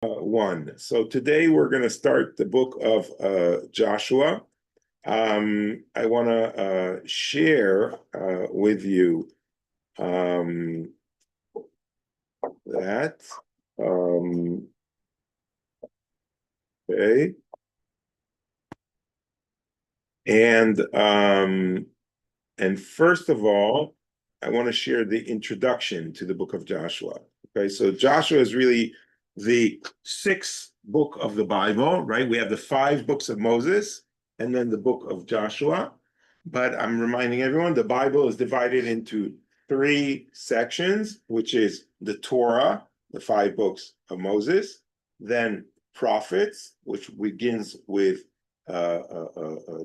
1. So today we're going to start the book of Joshua. I want to share with you that. Okay. And first of all, I want to share the introduction to the book of Joshua. Okay, so Joshua is really the sixth book of the Bible, right? We have the 5 books of Moses and then the book of Joshua. But I'm reminding everyone the Bible is divided into 3 sections, which is the Torah, the 5 books of Moses, then prophets, which begins with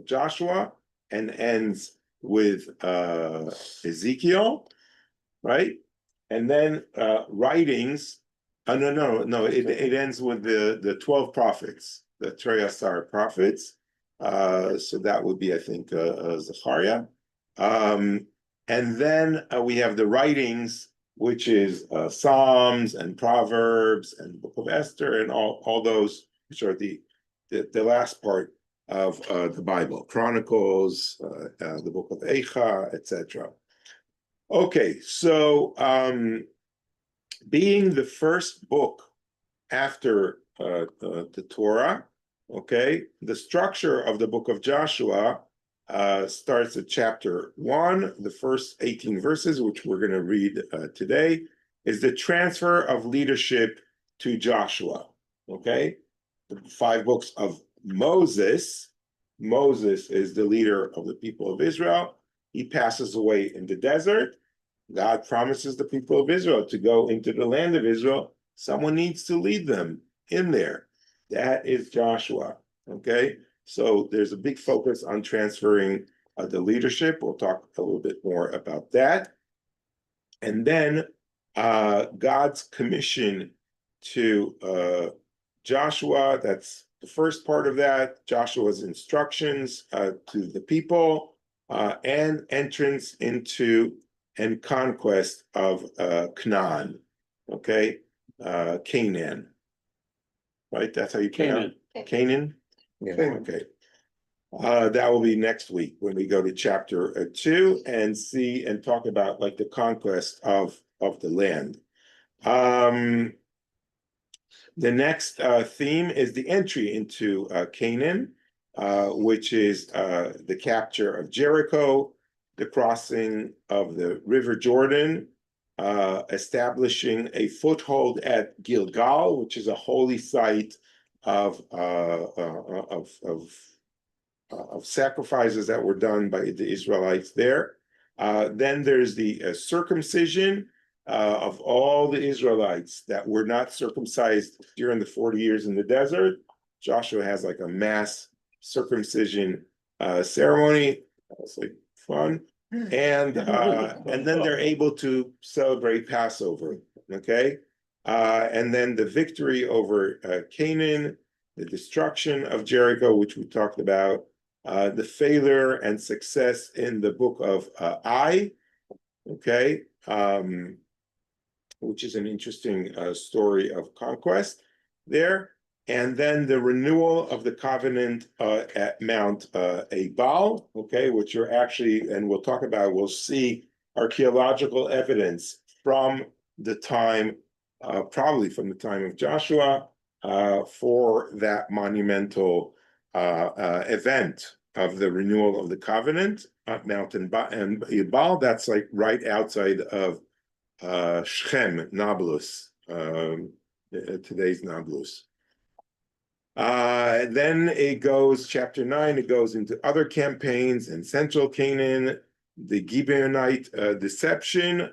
Joshua and ends with Ezekiel, right? And then writings. No. It ends with the 12 prophets, the Treyasar prophets. So that would be, I think, Zechariah. And then we have the writings, which is Psalms and Proverbs and the Book of Esther and all those, which are the last part of the Bible, Chronicles, the book of Eicha, etc. Okay, so being the first book after the Torah, okay, the structure of the book of Joshua starts at chapter 1, the first 18 verses, which we're going to read today, is the transfer of leadership to Joshua, okay? The 5 books of Moses is the leader of the people of Israel. He passes away in the desert. God promises the people of Israel to go into the land of Israel. Someone needs to lead them in there. That is Joshua, okay? So there's a big focus on transferring the leadership. We'll talk a little bit more about that. And then God's commission to Joshua, that's the first part of that, Joshua's instructions to the people, and entrance into and conquest of Canaan, okay? Canaan, right? That's how you pronounce it? Canaan? Yeah. Okay. That will be next week when we go to chapter 2 and see and talk about like the conquest of the land. The next theme is the entry into Canaan, which is the capture of Jericho, the crossing of the River Jordan, establishing a foothold at Gilgal, which is a holy site of sacrifices that were done by the Israelites there. Then there's the circumcision of all the Israelites that were not circumcised during the 40 years in the desert. Joshua has like a mass circumcision ceremony. It's like fun. And then they're able to celebrate Passover, okay? And then the victory over Canaan, the destruction of Jericho, which we talked about, the failure and success in the book of Ai, okay? Which is an interesting story of conquest there. And then the renewal of the covenant at Mount Ebal, okay, which are actually, and we'll talk about, we'll see archaeological evidence from the time, probably from the time of Joshua, for that monumental event of the renewal of the covenant at Mount Ebal. That's like right outside of Shechem, Nablus, today's Nablus. Then it goes, chapter 9, it goes into other campaigns in central Canaan, the Gibeonite deception,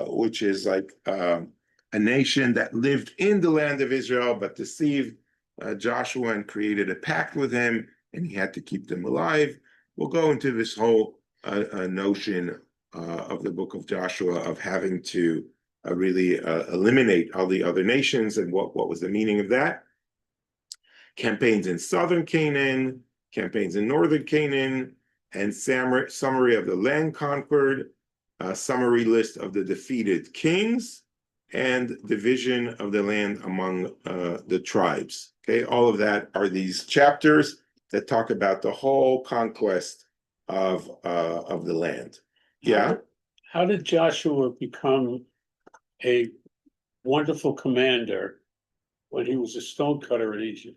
which is like a nation that lived in the land of Israel, but deceived Joshua and created a pact with him, and he had to keep them alive. We'll go into this whole notion of the book of Joshua of having to really eliminate all the other nations and what was the meaning of that. Campaigns in southern Canaan, campaigns in northern Canaan, and summary of the land conquered, a summary list of the defeated kings, and division of the land among the tribes. Okay, all of that are these chapters that talk about the whole conquest of the land. Yeah. How did Joshua become a wonderful commander when he was a stonecutter in Egypt?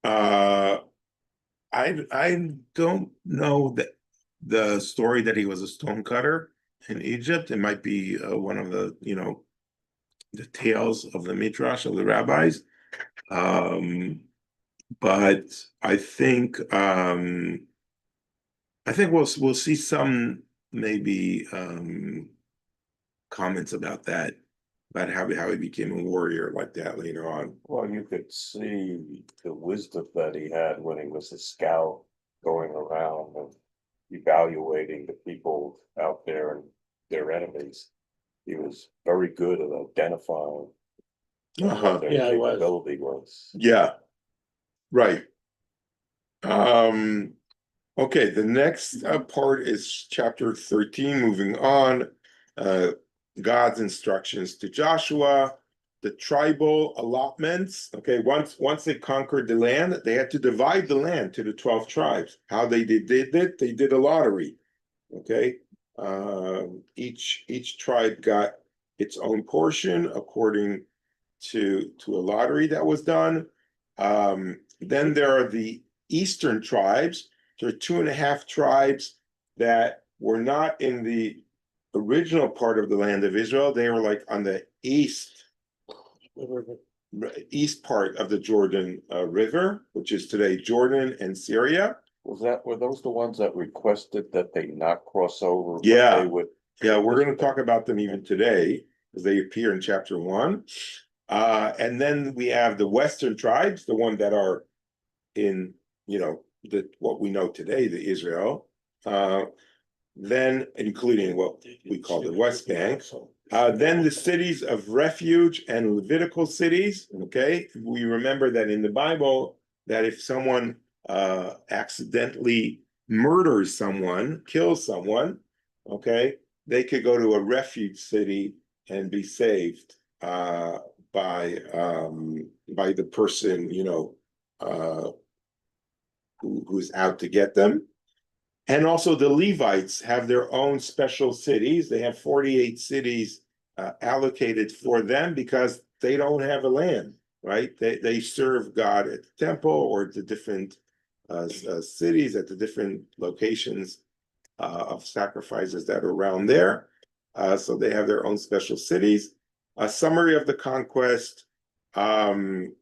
I don't know the story that he was a stonecutter in Egypt. It might be one of the the tales of the Midrash of the rabbis. But I think we'll see some maybe comments about that, about how he became a warrior like that later on. Well, you could see the wisdom that he had when he was a scout going around and evaluating the people out there and their enemies. He was very good at identifying what their Yeah, he was. capability was. Yeah, right. Okay, the next part is chapter 13, moving on. God's instructions to Joshua, the tribal allotments. Okay, once they conquered the land, they had to divide the land to the 12 tribes. How they did it, they did a lottery. Okay, each tribe got its own portion according to a lottery that was done. Then there are the eastern tribes. There are 2.5 tribes that were not in the original part of the land of Israel. They were like on the east part of the Jordan River, which is today Jordan and Syria. Were those the ones that requested that they not cross over? Yeah. They would. Yeah, we're going to talk about them even today, because they appear in chapter 1. And then we have the western tribes, the one that are in, what we know today, the Israel. Then including what we call the West Bank. Then the cities of refuge and Levitical cities. Okay, we remember that in the Bible, that if someone accidentally murders someone, kills someone, okay, they could go to a refuge city and be saved by the person who's out to get them. And also the Levites have their own special cities. They have 48 cities allocated for them because they don't have a land, right? They serve God at the temple or at the different cities, at the different locations of sacrifices that are around there. So they have their own special cities. A summary of the conquest, and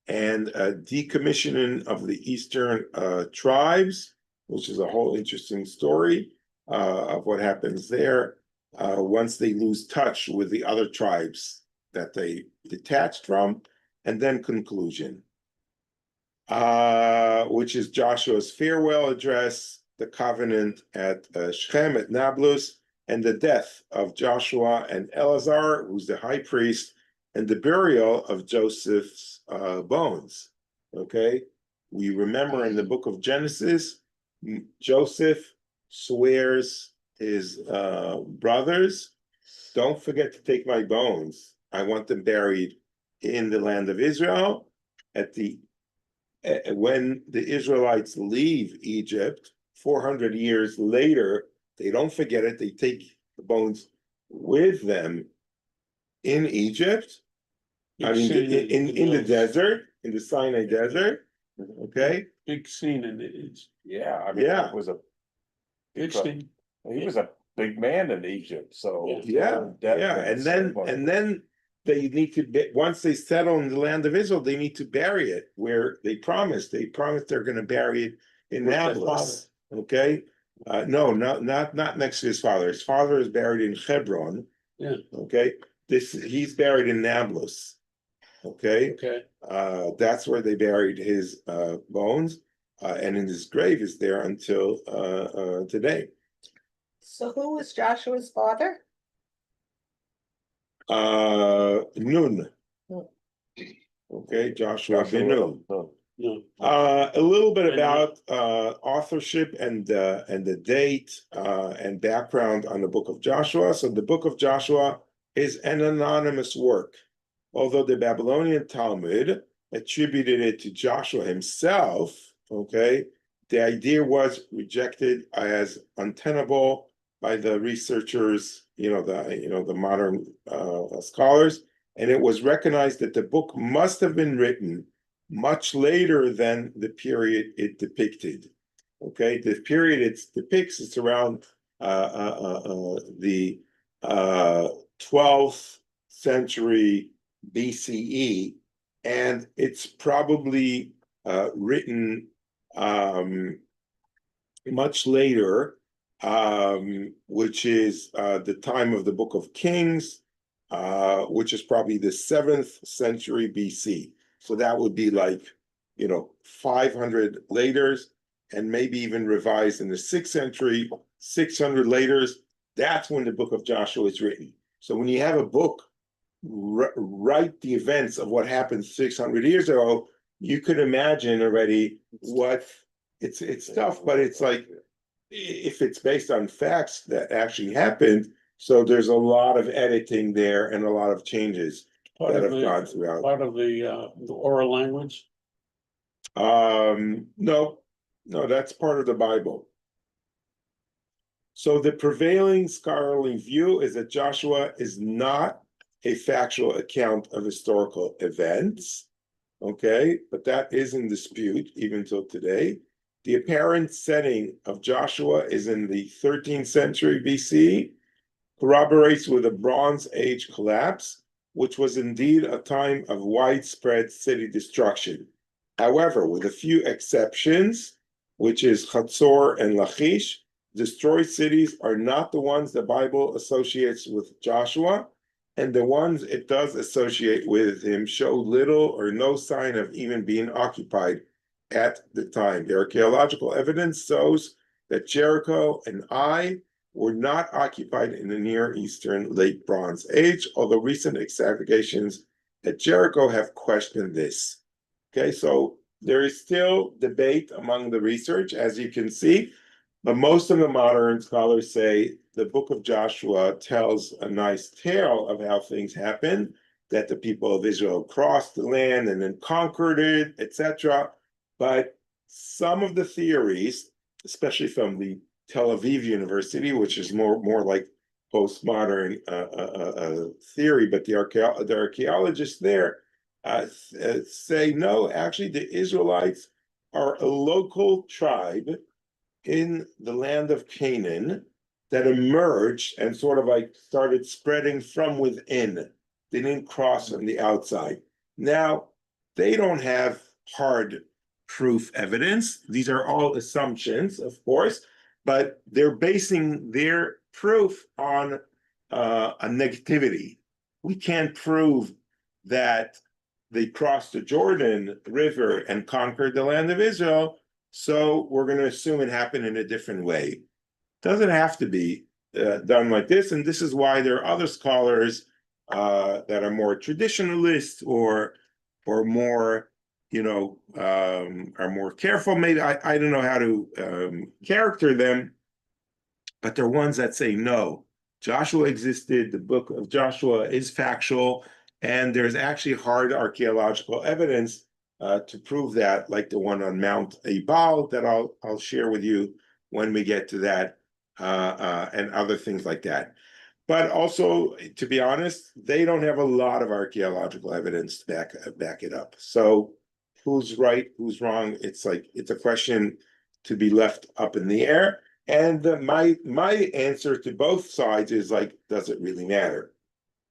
decommissioning of the eastern tribes, which is a whole interesting story of what happens there once they lose touch with the other tribes that they detached from, and then conclusion, which is Joshua's farewell address, the covenant at Shechem, at Nablus, and the death of Joshua and Eleazar, who's the high priest, and the burial of Joseph's bones. Okay, we remember in the book of Genesis, Joseph swears his brothers, don't forget to take my bones. I want them buried in the land of Israel. When the Israelites leave Egypt, 400 years later, they don't forget it. They take the bones with them in Egypt. I mean, in the desert, in the Sinai desert. Okay. Big scene in it. Yeah, I mean, Yeah. it was a Big scene. he was a big man in Egypt, so Yeah. And then they need to once they settle in the land of Israel, they need to bury it where they promised. They promised they're going to bury it in Nablus. Okay. No, not next to his father. His father is buried in Hebron. Yeah. Okay. He's buried in Nablus. Okay. Okay. That's where they buried his bones, and in his grave is there until today. So who was Joshua's father? Nun. Hmm. Okay, Joshua ben Nun. No. A little bit about authorship and the date and background on the book of Joshua. So the book of Joshua is an anonymous work, although the Babylonian Talmud attributed it to Joshua himself. Okay, the idea was rejected as untenable by the researchers, the modern scholars, and it was recognized that the book must have been written much later than the period it depicted. Okay, the period it depicts, it's around the 12th century BCE, and it's probably written much later, which is the time of the Book of Kings, which is probably the 7th century BC. So that would be like, 500 later, and maybe even revised in the 6th century, 600 later. That's when the Book of Joshua is written. So when you have a book write the events of what happened 600 years ago, you could imagine already what it's tough, but it's like, if it's based on facts that actually happened, so there's a lot of editing there and a lot of changes Part that of have gone throughout. Part of the oral language. No, that's part of the Bible. So the prevailing scholarly view is that Joshua is not a factual account of historical events, okay, but that is in dispute even till today. The apparent setting of Joshua is in the 13th century BC, corroborates with the Bronze Age collapse, which was indeed a time of widespread city destruction. However, with a few exceptions, which is Hatzor and Lachish, destroyed cities are not the ones the Bible associates with Joshua, and the ones it does associate with him show little or no sign of even being occupied at the time. The archaeological evidence shows that Jericho and Ai were not occupied in the Near Eastern Late Bronze Age, although recent excavations at Jericho have questioned this. Okay, so there is still debate among the research, as you can see, but most of the modern scholars say the book of Joshua tells a nice tale of how things happened, that the people of Israel crossed the land and then conquered it, etc. But some of the theories, especially from the Tel Aviv University, which is more like postmodern theory, but the archaeologists there say no, actually the Israelites are a local tribe in the land of Canaan that emerged and sort of like started spreading from within. They didn't cross from the outside. Now, they don't have hard proof evidence. These are all assumptions, of course, but they're basing their proof on a negativity. We can't prove that they crossed the Jordan River and conquered the land of Israel, so we're going to assume it happened in a different way. Doesn't have to be done like this, and this is why there are other scholars that are more traditionalist or more, are more careful. Maybe I don't know how to character them, but they're ones that say no. Joshua existed. The book of Joshua is factual, and there's actually hard archaeological evidence to prove that, like the one on Mount Ebal that I'll share with you when we get to that, and other things like that. But also, to be honest, they don't have a lot of archaeological evidence to back it up. So who's right, who's wrong? It's a question to be left up in the air. And my answer to both sides is like, does it really matter?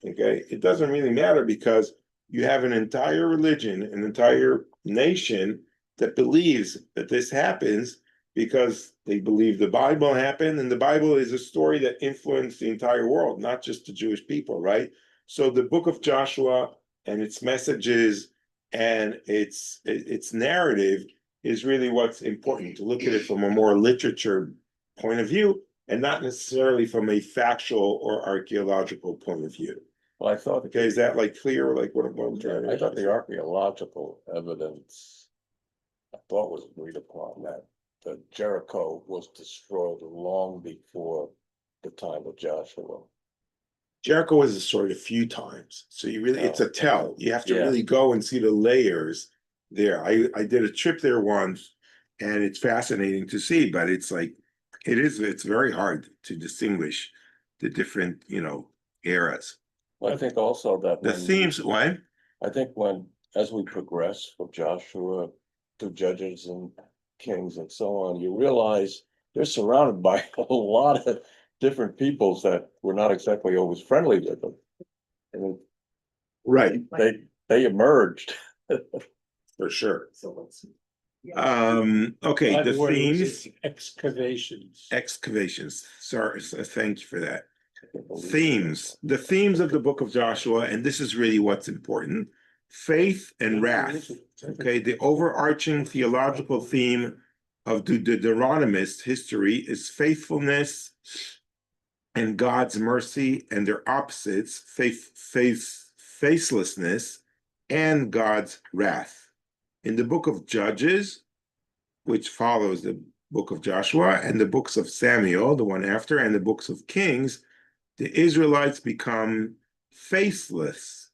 Okay, it doesn't really matter because you have an entire religion, an entire nation that believes that this happens because they believe the Bible happened, and the Bible is a story that influenced the entire world, not just the Jewish people, right? So the book of Joshua and its messages and its narrative is really what's important, to look at it from a more literature point of view and not necessarily from a factual or archaeological point of view. Well, I thought, Okay, is that like clear, like what I'm trying to? I thought the archaeological evidence, I thought was agreed upon that Jericho was destroyed long before the time of Joshua. Jericho was destroyed a few times, so you really, it's a tell. You have to Yeah. really go and see the layers there. I did a trip there once, and it's fascinating to see, but it's like, it's very hard to distinguish the different, eras. I think also that The when, themes, what? I think when, as we progress from Joshua to Judges and Kings and so on, you realize they're surrounded by a lot of different peoples that were not exactly always friendly with them. And Right, they emerged. for sure. So let's. Okay, By the the way, it was themes, excavations. excavations, sorry, thank you for that. Themes, the themes of the book of Joshua, and this is really what's important: faith and wrath. Okay, the overarching theological theme of the Deuteronomist history is faithfulness and God's mercy, and their opposites, faithlessness and God's wrath. In the book of Judges, which follows the book of Joshua, and the books of Samuel, the one after, and the books of Kings, the Israelites become faithless,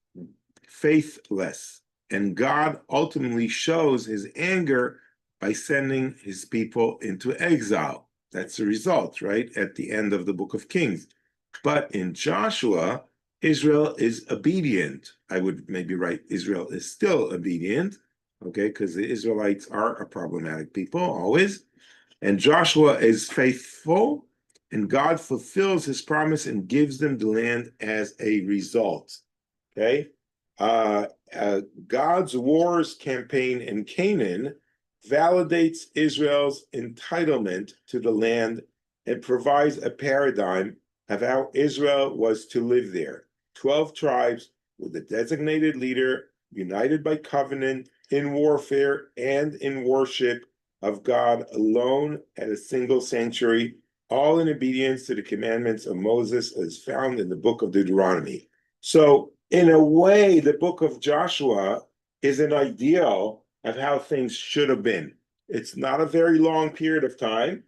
and God ultimately shows his anger by sending his people into exile. That's the result, right? At the end of the book of Kings. But in Joshua, Israel is obedient. I would maybe write Israel is still obedient, okay, because the Israelites are a problematic people always. And Joshua is faithful, and God fulfills his promise and gives them the land as a result. Okay. God's wars campaign in Canaan validates Israel's entitlement to the land and provides a paradigm of how Israel was to live there. 12 tribes with a designated leader, united by covenant, in warfare and in worship of God alone at a single sanctuary, all in obedience to the commandments of Moses as found in the book of Deuteronomy. So, in a way, the book of Joshua is an ideal of how things should have been. It's not a very long period of time,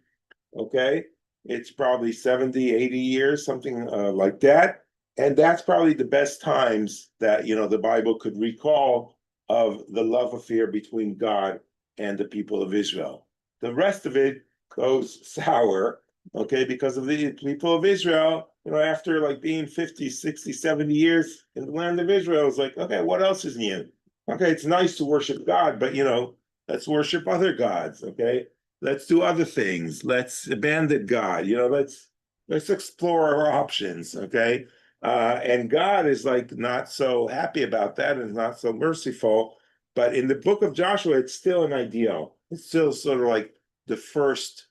okay? It's probably 70, 80 years, something like that. And that's probably the best times that, the Bible could recall of the love affair between God and the people of Israel. The rest of it goes sour, okay, because of the people of Israel, after like being 50, 60, 70 years in the land of Israel, it's like, okay, what else is new? Okay, it's nice to worship God, but let's worship other gods, okay? Let's do other things. Let's abandon God, let's explore our options, okay? And God is like not so happy about that and not so merciful. But in the book of Joshua, it's still an ideal. It's still sort of like the first,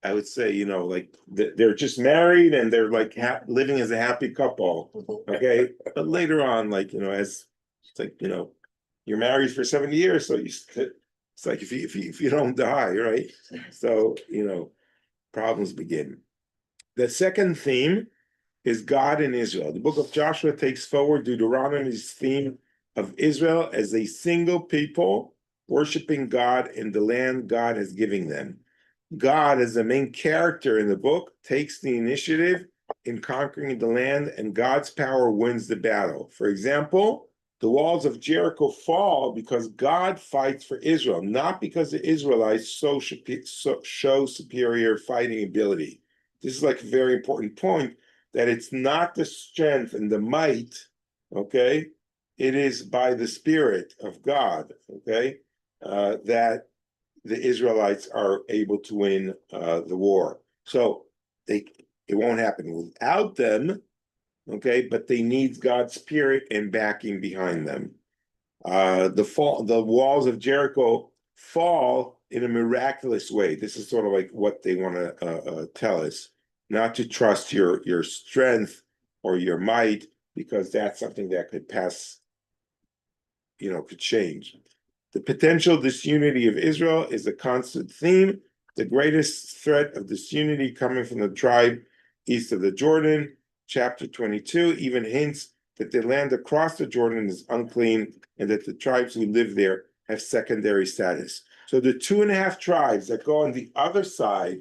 I would say, like they're just married and they're like living as a happy couple. Okay. But later on, like, as it's like, you're married for 70 years. So it's like if you don't die, right? So, problems begin. The second theme is God in Israel. The book of Joshua takes forward Deuteronomy's theme of Israel as a single people worshiping God in the land God has given them. God, as the main character in the book, takes the initiative in conquering the land, and God's power wins the battle. For example, the walls of Jericho fall because God fights for Israel, not because the Israelites show superior fighting ability. This is like a very important point, that it's not the strength and the might, okay? It is by the Spirit of God, okay, that the Israelites are able to win the war. So it won't happen without them, okay, but they need God's Spirit and backing behind them. The walls of Jericho fall in a miraculous way. This is sort of like what they want to tell us, not to trust your strength or your might, because that's something that could pass, could change. The potential disunity of Israel is a constant theme. The greatest threat of disunity coming from the tribe east of the Jordan. Chapter 22 even hints that the land across the Jordan is unclean and that the tribes who live there have secondary status. So the 2.5 tribes that go on the other side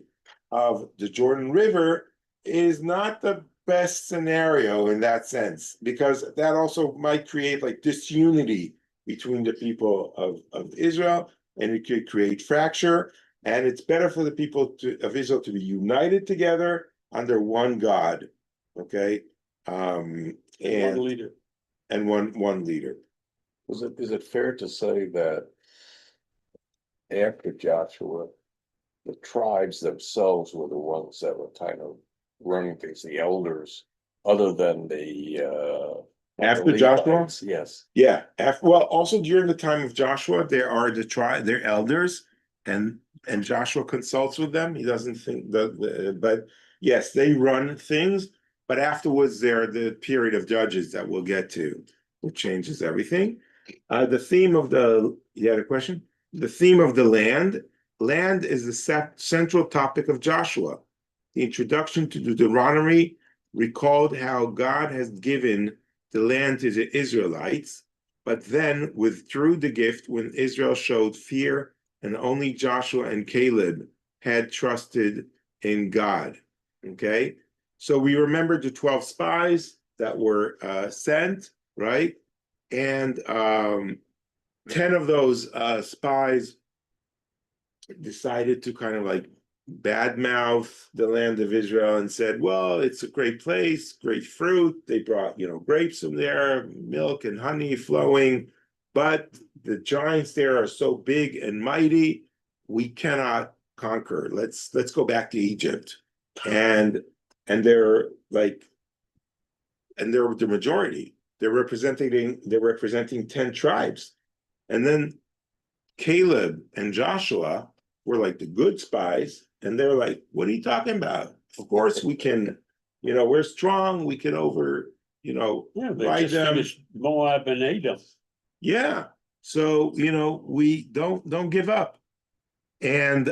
of the Jordan River is not the best scenario in that sense, because that also might create like disunity between the people of Israel, and it could create fracture. And it's better for the people of Israel to be united together under one God. Okay. One And leader. one leader. Is it fair to say that after Joshua, the tribes themselves were the ones that were kind of running things, the elders, other than the After Joshua? Levites? Yes. Yeah, well, also during the time of Joshua, there are their elders, and Joshua consults with them. He doesn't think but yes, they run things. But afterwards, there are the period of judges that we'll get to, which changes everything. The theme of you had a question? The theme of the land is the central topic of Joshua. The introduction to Deuteronomy recalled how God has given the land to the Israelites, but then withdrew the gift when Israel showed fear and only Joshua and Caleb had trusted in God. Okay, so we remember the 12 spies that were sent, right? And 10 of those spies decided to kind of like badmouth the land of Israel and said, well, it's a great place, great fruit. They brought, grapes from there, milk and honey flowing, but the giants there are so big and mighty, we cannot conquer. Let's go back to Egypt. And they're like, and they're the majority. They're representing 10 tribes. And then Caleb and Joshua were like the good spies, and they're like, what are you talking about? Of course we can, we're strong, we can Yeah, they ride just them. finished Moab and Edom. Yeah. So, we don't give up. And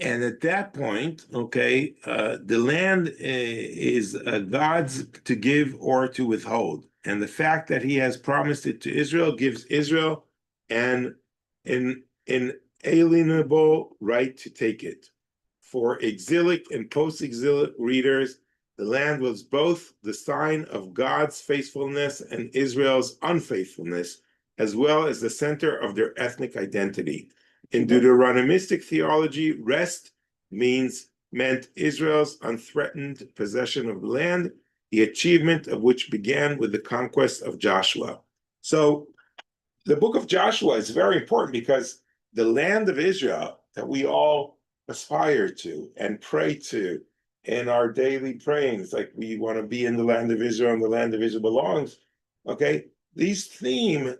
at that point, okay, the land is God's to give or to withhold. And the fact that he has promised it to Israel gives Israel an inalienable right to take it. For exilic and post-exilic readers, the land was both the sign of God's faithfulness and Israel's unfaithfulness, as well as the center of their ethnic identity. In Deuteronomistic theology, rest meant Israel's unthreatened possession of the land, the achievement of which began with the conquest of Joshua. So the book of Joshua is very important because the land of Israel that we all aspire to and pray to in our daily prayings, like we want to be in the land of Israel and the land of Israel belongs, okay, these themes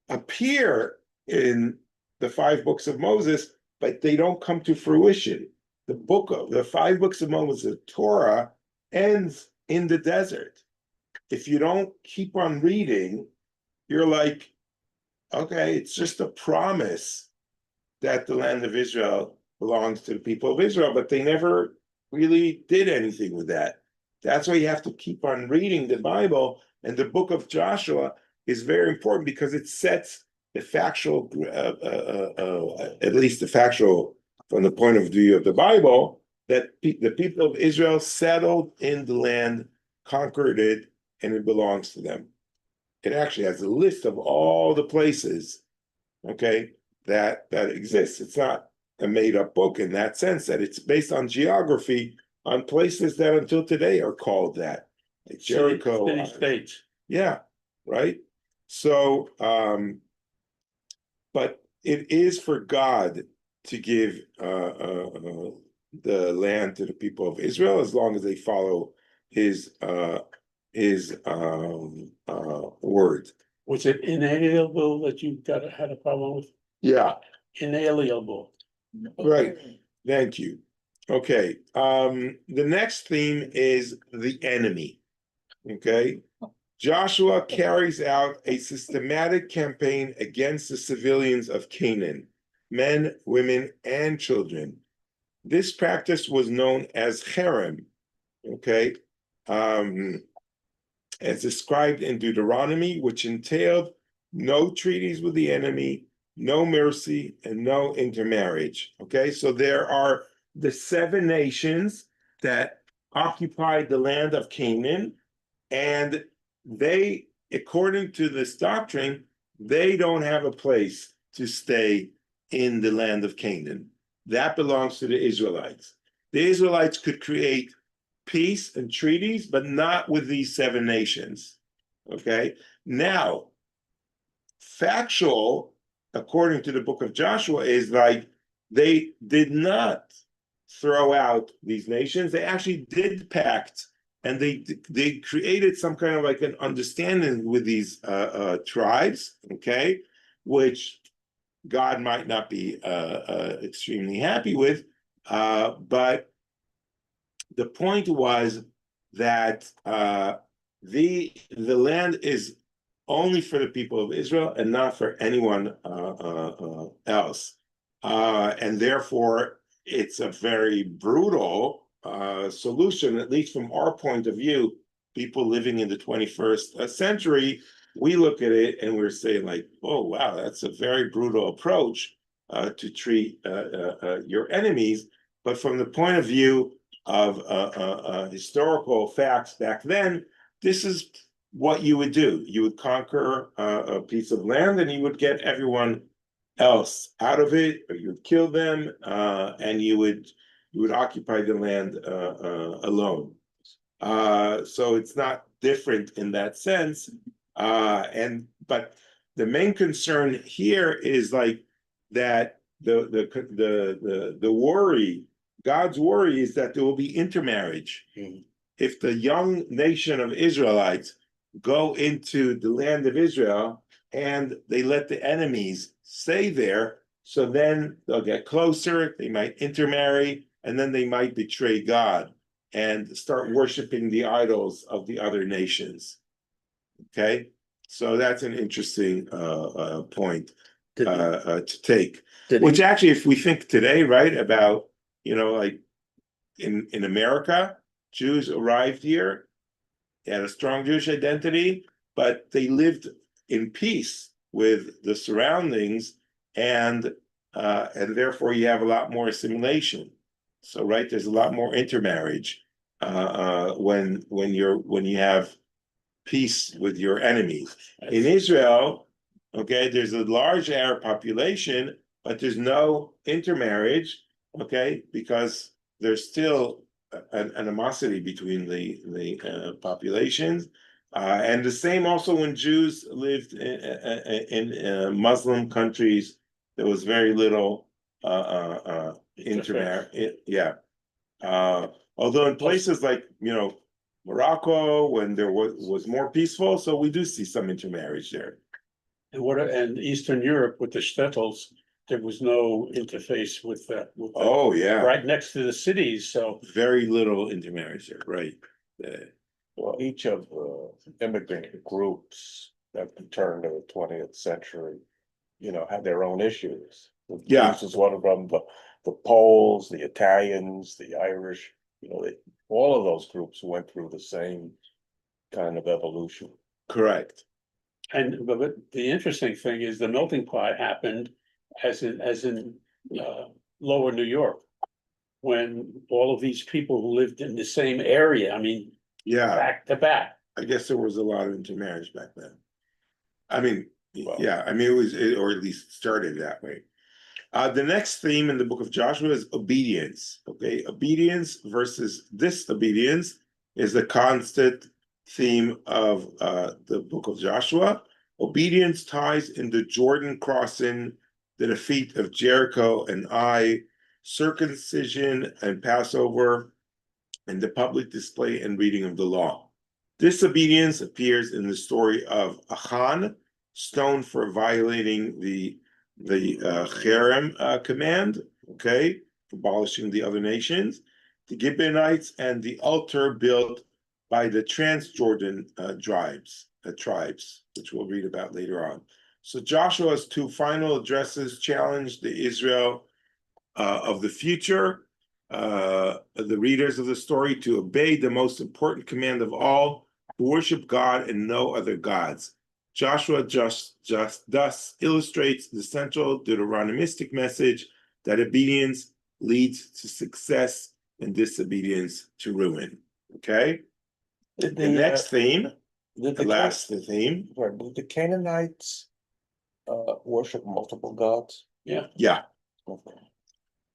appear in the 5 books of Moses, but they don't come to fruition. The 5 books of Moses, the Torah, ends in the desert. If you don't keep on reading, you're like, okay, it's just a promise that the land of Israel belongs to the people of Israel, but they never really did anything with that. That's why you have to keep on reading the Bible, and the book of Joshua is very important because it sets the factual, at least the factual from the point of view of the Bible, that the people of Israel settled in the land, conquered it, and it belongs to them. It actually has a list of all the places, okay, that exists. It's not a made-up book in that sense, that it's based on geography, on places that until today are called that, like Jericho. City states. Yeah, right. So, but it is for God to give the land to the people of Israel as long as they follow his word. Was it inalienable that you had a problem with? Yeah, Inalienable. right. Thank you. Okay. The next theme is the enemy. Okay. Joshua carries out a systematic campaign against the civilians of Canaan, men, women, and children. This practice was known as cherem, okay, as described in Deuteronomy, which entailed no treaties with the enemy, no mercy, and no intermarriage. Okay, so there are the 7 nations that occupied the land of Canaan, and they, according to this doctrine, they don't have a place to stay in the land of Canaan. That belongs to the Israelites. The Israelites could create peace and treaties, but not with these 7 nations. Okay, now, factual, according to the book of Joshua, is like they did not throw out these nations. They actually did pact, and they created some kind of like an understanding with these tribes, okay, which God might not be extremely happy with, but the point was that the land is only for the people of Israel and not for anyone else, and therefore it's a very brutal solution, at least from our point of view. People living in the 21st century, we look at it and we're saying like, oh wow, that's a very brutal approach to treat your enemies. But from the point of view of historical facts back then, this is what you would do. You would conquer a piece of land and you would get everyone else out of it, or you'd kill them, and you would occupy the land alone. So it's not different in that sense. But the main concern here is like that the worry, God's worry is that there will be intermarriage. If the young nation of Israelites go into the land of Israel and they let the enemies stay there, so then they'll get closer, they might intermarry, and then they might betray God and start worshiping the idols of the other nations. Okay, so that's an interesting point to take. Which actually, if we think today, right, about, like in America, Jews arrived here, they had a strong Jewish identity, but they lived in peace with the surroundings, and therefore you have a lot more assimilation. So, right, there's a lot more intermarriage when you have peace with your enemies. In Israel, okay, there's a large Arab population, but there's no intermarriage, okay, because there's still an animosity between the populations. And the same also when Jews lived in Muslim countries, there was very little intermarriage. Yeah. Although in places like, Morocco, when there was more peaceful, so we do see some intermarriage there. And Eastern Europe with the shtetls, there was no interface with that. Oh, yeah. Right next to the cities, so. Very little intermarriage there, right. Well, each of the immigrant groups at the turn of the 20th century, had their own issues. Yeah. This is one of them, the Poles, the Italians, the Irish, all of those groups went through the same kind of evolution. Correct. But the interesting thing is the melting pot happened as in lower New York, when all of these people who lived in the same area, Yeah. back to back. I guess there was a lot of intermarriage back then. Well, yeah, it was, or at least started that way. The next theme in the book of Joshua is obedience. Okay, obedience versus disobedience is the constant theme of the book of Joshua. Obedience ties in the Jordan crossing, the defeat of Jericho and Ai, circumcision and Passover, and the public display and reading of the law. Disobedience appears in the story of Achan, stoned for violating the Cherem command, okay, abolishing the other nations, the Gibeonites, and the altar built by the Transjordan tribes, which we'll read about later on. So Joshua's 2 final addresses challenge the Israel of the future, the readers of the story, to obey the most important command of all, to worship God and no other gods. Joshua just thus illustrates the central Deuteronomistic message that obedience leads to success and disobedience to ruin. Okay, Did the next theme, did the last theme, Right, did the Canaanites worship multiple gods? Yeah, yeah.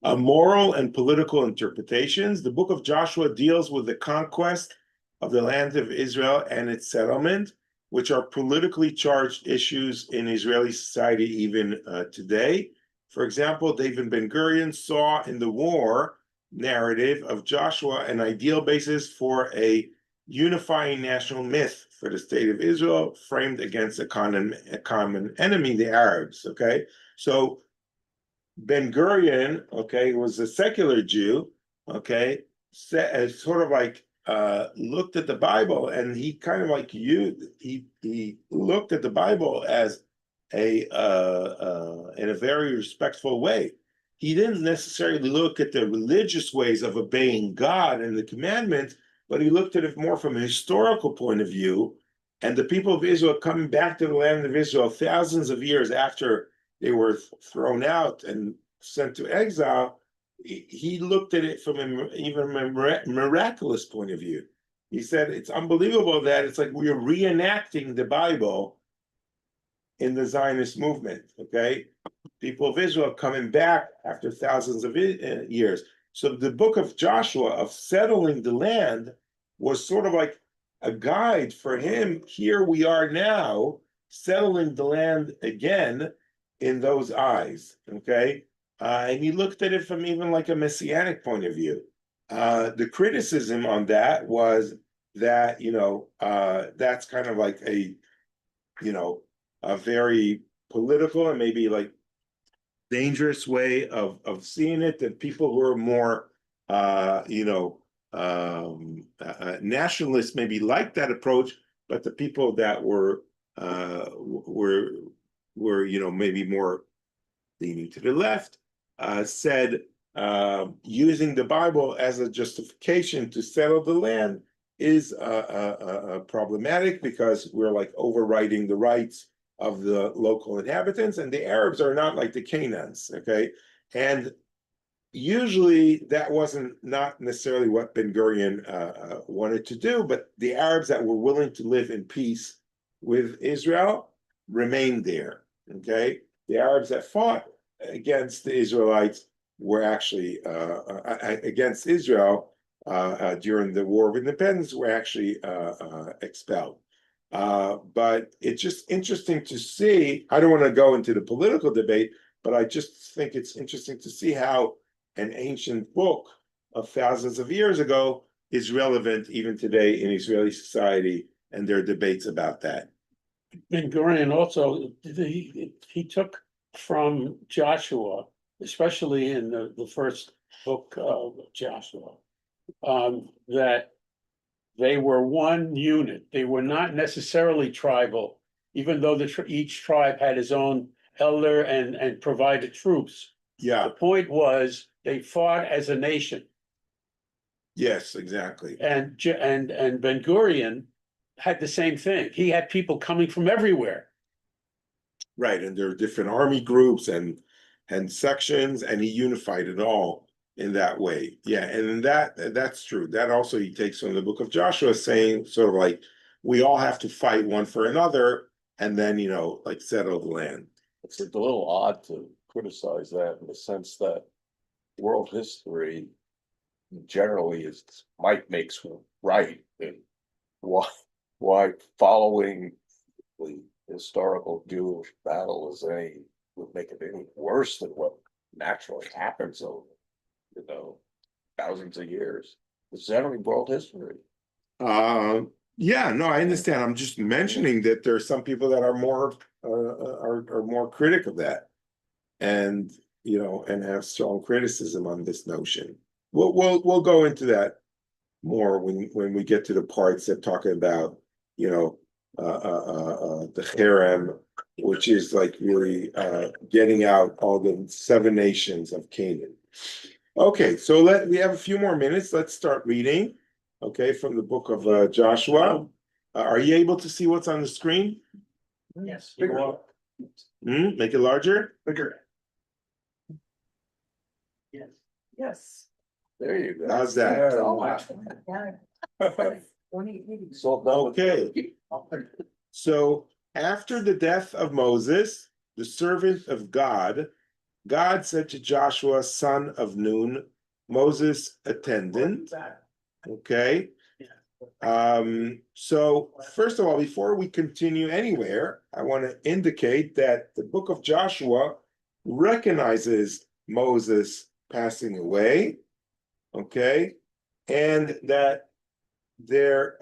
Moral and political interpretations. The book of Joshua deals with the conquest of the land of Israel and its settlement, which are politically charged issues in Israeli society even today. For example, David Ben-Gurion saw in the war narrative of Joshua an ideal basis for a unifying national myth for the state of Israel, framed against a common enemy, the Arabs. Okay, so Ben-Gurion, okay, was a secular Jew, okay, sort of like looked at the Bible, and he kind of like he looked at the Bible as a in a very respectful way. He didn't necessarily look at the religious ways of obeying God and the commandments, but he looked at it more from a historical point of view. And the people of Israel coming back to the land of Israel thousands of years after they were thrown out and sent to exile, he looked at it from even a miraculous point of view. He said, it's unbelievable that it's like we are reenacting the Bible in the Zionist movement, okay? People of Israel coming back after thousands of years. So the book of Joshua of settling the land was sort of like a guide for him. Here we are now, settling the land again in those eyes, okay? And he looked at it from even like a messianic point of view. The criticism on that was that, that's kind of like a very political and maybe like dangerous way of seeing it, that people who are more, nationalists maybe like that approach, but the people that were maybe more leaning to the left, said using the Bible as a justification to settle the land is problematic, because we're like overriding the rights of the local inhabitants, and the Arabs are not like the Canaanites, okay? And usually that wasn't not necessarily what Ben-Gurion wanted to do, but the Arabs that were willing to live in peace with Israel remained there, okay? The Arabs that fought against the Israelites were actually against Israel during the War of Independence, were actually expelled. But it's just interesting to see. I don't want to go into the political debate, but I just think it's interesting to see how an ancient book of thousands of years ago is relevant even today in Israeli society and their debates about that. Ben-Gurion also, he took from Joshua, especially in the first book of Joshua, that they were one unit. They were not necessarily tribal, even though each tribe had his own elder and provided troops. Yeah. The point was they fought as a nation. Yes, exactly. And Ben-Gurion had the same thing. He had people coming from everywhere. Right, and there are different army groups and sections, and he unified it all in that way. Yeah, and that's true. That also he takes from the book of Joshua, saying sort of like we all have to fight one for another, and then like settle the land. It's a little odd to criticize that in the sense that world history generally might makes right, and why following the historical Jewish battle would make it any worse than what naturally happens over thousands of years. It's generally world history. Yeah, no, I understand. I'm just mentioning that there are some people that are more critic of that, and and have strong criticism on this notion. We'll go into that more when we get to the parts that talk about the cherem, which is like really getting out all the 7 nations of Canaan. Okay, so we have a few more minutes. Let's start reading. Okay, from the book of Joshua. Are you able to see what's on the screen? Yes. Make it larger? Bigger. Yes. Yes. There you go. How's that? So done with Okay. So after the death of Moses, the servant of God, God said to Joshua, son of Nun, Moses' attendant. Okay. So first of all, before we continue anywhere, I want to indicate that the book of Joshua recognizes Moses passing away, okay, and that there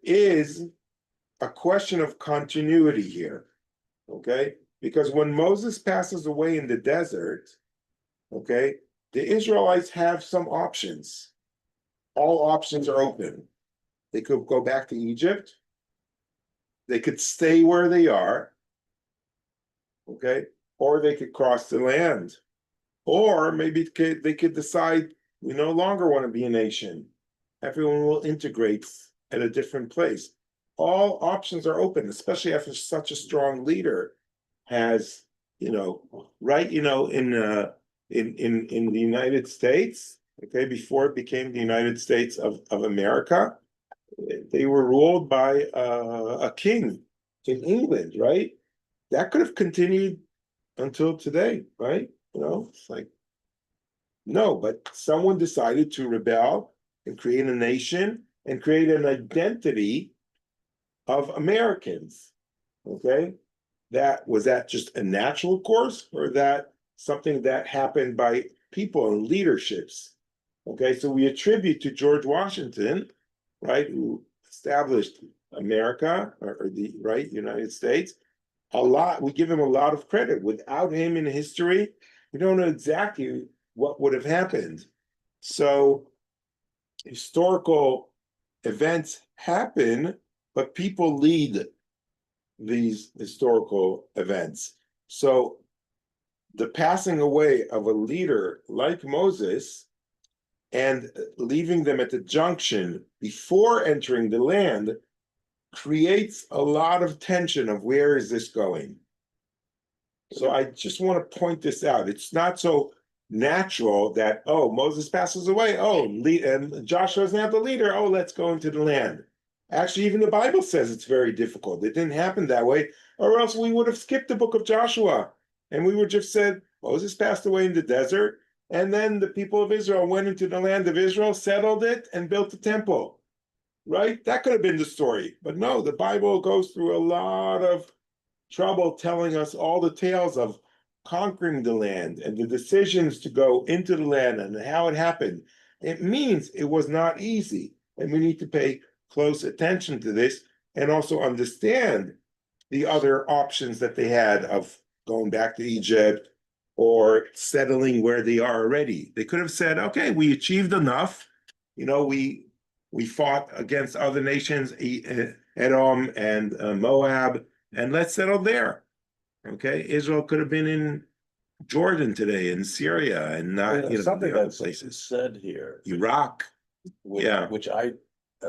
is a question of continuity here, okay, because when Moses passes away in the desert, okay, the Israelites have some options. All options are open. They could go back to Egypt. They could stay where they are, okay, or they could cross the land, or maybe they could decide we no longer want to be a nation. Everyone will integrate at a different place. All options are open, especially after such a strong leader has, right, in the United States, okay, before it became the United States of America, they were ruled by a king in England, right? That could have continued until today, right? It's like, no, but someone decided to rebel and create a nation and create an identity of Americans, okay? Was that just a natural course, or that something that happened by people and leaderships? Okay, so we attribute to George Washington, right, who established America or the United States, a lot. We give him a lot of credit. Without him in history, we don't know exactly what would have happened. So historical events happen, but people lead these historical events. So the passing away of a leader like Moses and leaving them at the junction before entering the land creates a lot of tension of where is this going. So I just want to point this out. It's not so natural that, oh, Moses passes away, and Joshua doesn't have the leader, let's go into the land. Actually, even the Bible says it's very difficult. It didn't happen that way, or else we would have skipped the book of Joshua, and we would just said, Moses passed away in the desert, and then the people of Israel went into the land of Israel, settled it, and built the temple, right? That could have been the story. But no, the Bible goes through a lot of trouble telling us all the tales of conquering the land and the decisions to go into the land and how it happened. It means it was not easy. And we need to pay close attention to this and also understand the other options that they had of going back to Egypt or settling where they are already. They could have said, okay, we achieved enough. We fought against other nations, Edom and Moab, and let's settle there. Okay, Israel could have been in Jordan today, in Syria, and not something the other that's places. said here, Iraq. which, Yeah. which I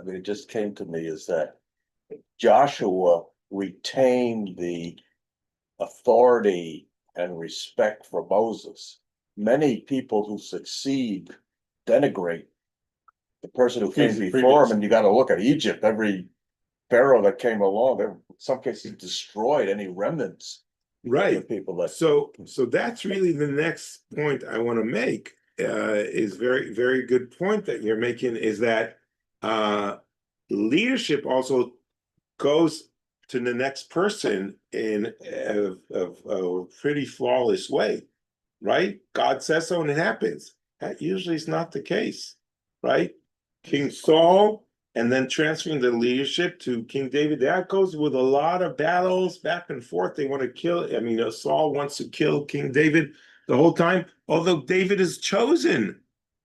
mean, it just came to me is that Joshua retained the authority and respect for Moses. Many people who succeed denigrate the person who came before him, and you got to look at Egypt. Every pharaoh that came along, in some cases destroyed any remnants. Right. Of the people that. So that's really the next point I want to make. Is very, very good point that you're making. Is that leadership also goes to the next person in a pretty flawless way, right? God says so and it happens. That usually is not the case, right? King Saul and then transferring the leadership to King David, that goes with a lot of battles back and forth. They want to kill, Saul wants to kill King David the whole time, although David is chosen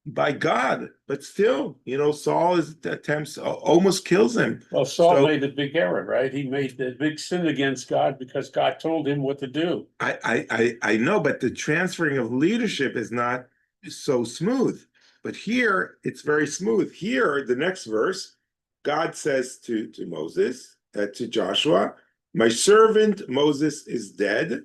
by God, but still, Saul almost kills him. Well, Saul made the big error, right? He made the big sin against God because God told him what to do. I know, but the transferring of leadership is not so smooth. But here, it's very smooth. Here, the next verse, God says to Moses, to Joshua, my servant Moses is dead.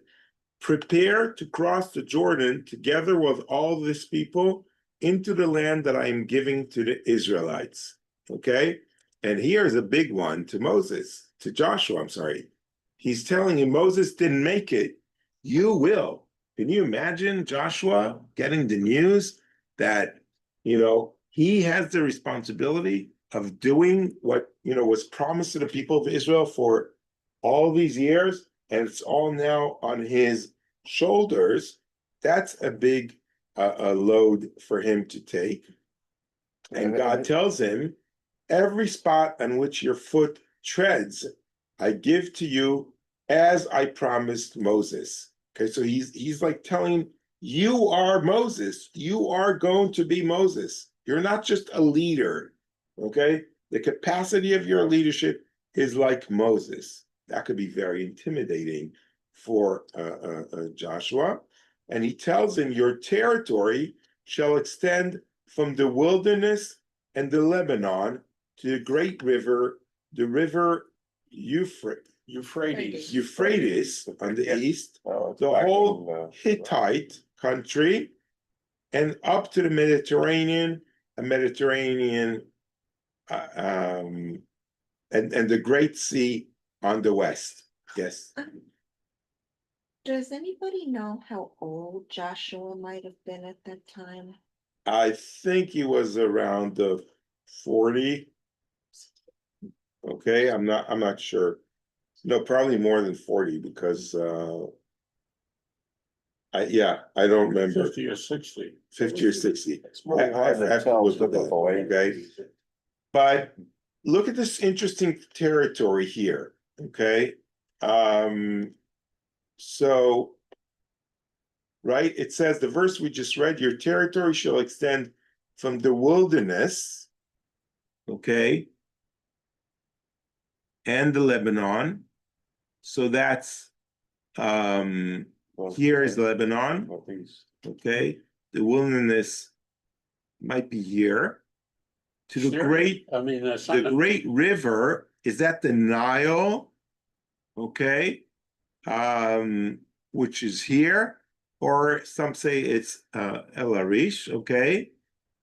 Prepare to cross the Jordan together with all this people into the land that I am giving to the Israelites. Okay, and here's a big one to Moses, to Joshua, I'm sorry. He's telling him, Moses didn't make it, you will. Can you imagine Joshua getting the news that, he has the responsibility of doing what, was promised to the people of Israel for all these years, and it's all now on his shoulders? That's a big a load for him to take. And God tells him, every spot on which your foot treads, I give to you as I promised Moses. Okay, so he's like telling, you are Moses. You are going to be Moses. You're not just a leader. Okay, the capacity of your leadership is like Moses. That could be very intimidating for Joshua. And he tells him, your territory shall extend from the wilderness and the Lebanon to the great river, the river Euphrates on the east, the whole Hittite country, and up to the Mediterranean, and the Great Sea on the west. Yes. Does anybody know how old Joshua might have been at that time? I think he was around the 40. Okay, I'm not sure. No, probably more than 40 because I don't remember. 50 or 60. 50 or 60. It's really hard I to have to tell look at that, okay? But look at this interesting territory here, okay? So, right, it says, the verse we just read, your territory shall extend from the wilderness, okay, and the Lebanon. So that's, here is Lebanon, okay? The wilderness might be here. To the great, the great river, is that the Nile? Okay, which is here, or some say it's El Arish, okay?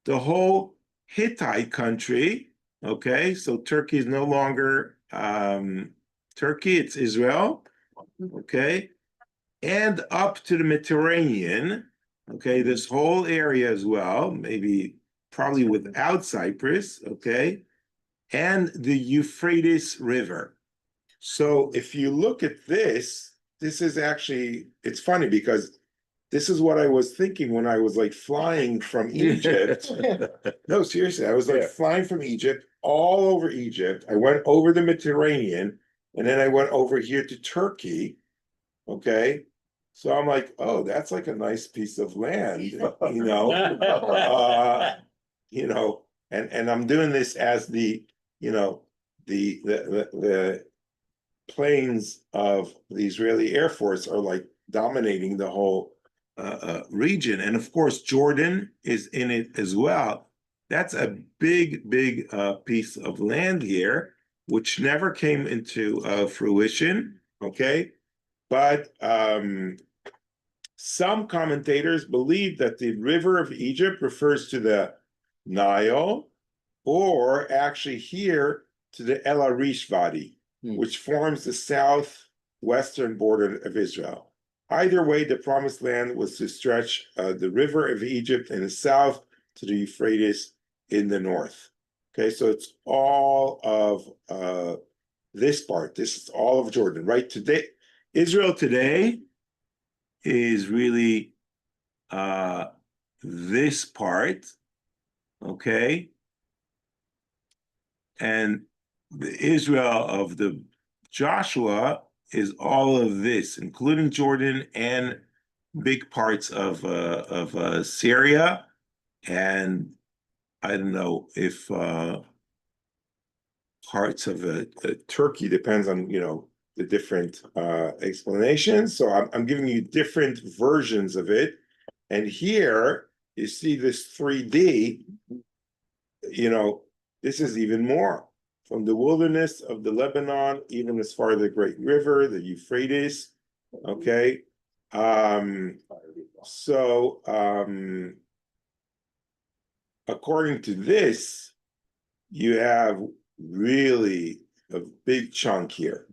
The whole Hittite country, okay? So Turkey is no longer Turkey, it's Israel, okay? And up to the Mediterranean, okay? This whole area as well, maybe probably without Cyprus, okay? And the Euphrates River. So if you look at this is actually, it's funny because this is what I was thinking when I was like flying from Egypt. No, seriously, I was like flying from Egypt, all over Egypt. I went over the Mediterranean, and then I went over here to Turkey, okay? So I'm like, oh, that's like a nice piece of land, and I'm doing this as the planes of the Israeli Air Force are like dominating the whole region. And of course, Jordan is in it as well. That's a big piece of land here, which never came into fruition, okay? But some commentators believe that the river of Egypt refers to the Nile, or actually here to the El Arish Valley, which forms the southwestern border of Israel. Either way, the promised land was to stretch the river of Egypt in the south to the Euphrates in the north. Okay, so it's all of this part. This is all of Jordan, right? Today, Israel today is really this part, okay? And the Israel of the Joshua is all of this, including Jordan and big parts of Syria, and I don't know if parts of Turkey, depends on the different explanations. So I'm giving you different versions of it, and here you see this 3D. This is even more. From the wilderness of the Lebanon, even as far as the great river, the Euphrates, okay? according to this, you have really a big chunk here.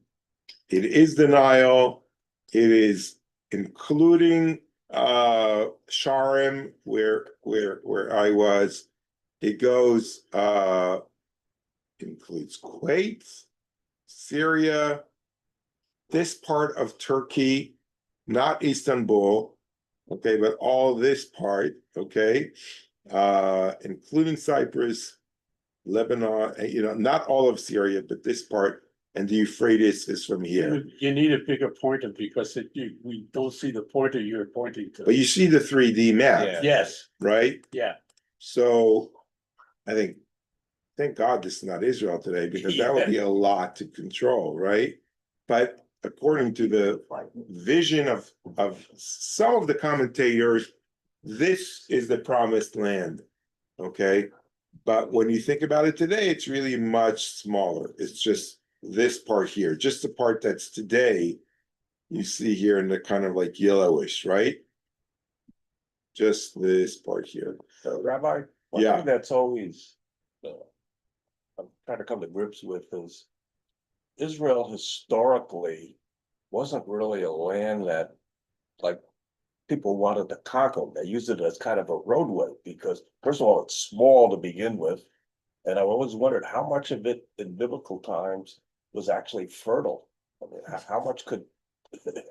It is the Nile, it is including Sharm, where I was. It goes includes Kuwait, Syria, this part of Turkey, not Istanbul, okay, but all this part, okay, including Cyprus, Lebanon, not all of Syria, but this part, and the Euphrates is from here. You need a bigger pointer because we don't see the pointer you're pointing to. But you see the 3D map, Yeah. Yes, right? yeah, So I think, thank God this is not Israel today, because that would be a lot to control, right? But according to the vision of some of the commentators, this is the promised land, okay? But when you think about it today, it's really much smaller. It's just this part here, just the part that's today, you see here in the kind of like yellowish, right? Just this part here. Rabbi, one Yeah. thing that's always, I'm trying to come to grips with is Israel historically wasn't really a land that, like, people wanted to conquer. They used it as kind of a roadway because, first of all, it's small to begin with. And I've always wondered how much of it in biblical times was actually fertile. I mean, how much could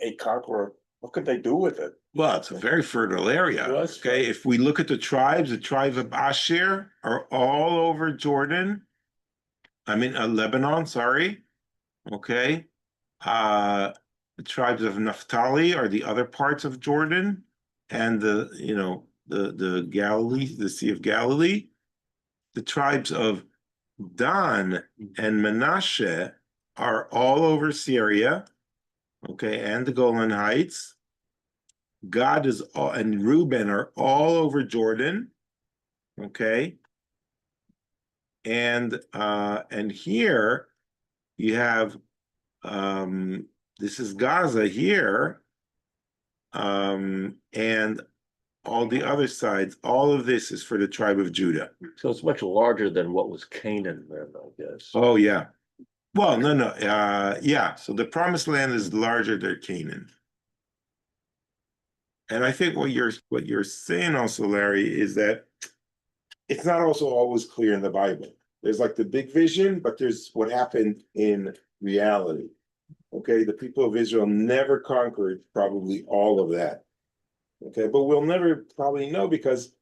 a conqueror, what could they do with it? Well, it's a very fertile area. It was Okay, fertile. if we look at the tribes of Asher are all over Jordan. Lebanon, sorry. Okay. The tribes of Naphtali are the other parts of Jordan, and the Galilee, the Sea of Galilee. The tribes of Dan and Manasseh are all over Syria, okay, and the Golan Heights. Gad is all, and Reuben are all over Jordan, okay. And here you have this is Gaza here, and all the other sides, all of this is for the tribe of Judah. So it's much larger than what was Canaan then, I guess. Oh, yeah. Well, no, yeah, so the promised land is larger than Canaan. And I think what you're saying also, Larry, is that it's not also always clear in the Bible. There's like the big vision, but there's what happened in reality. Okay, the people of Israel never conquered probably all of that. Okay, but we'll never probably know because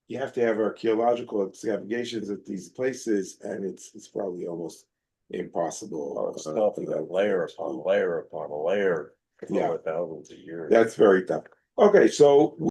you have to have archaeological excavations at these places, and it's probably almost impossible. Stuff that layer upon layer upon layer Yeah. for thousands of years. That's very tough. Okay, so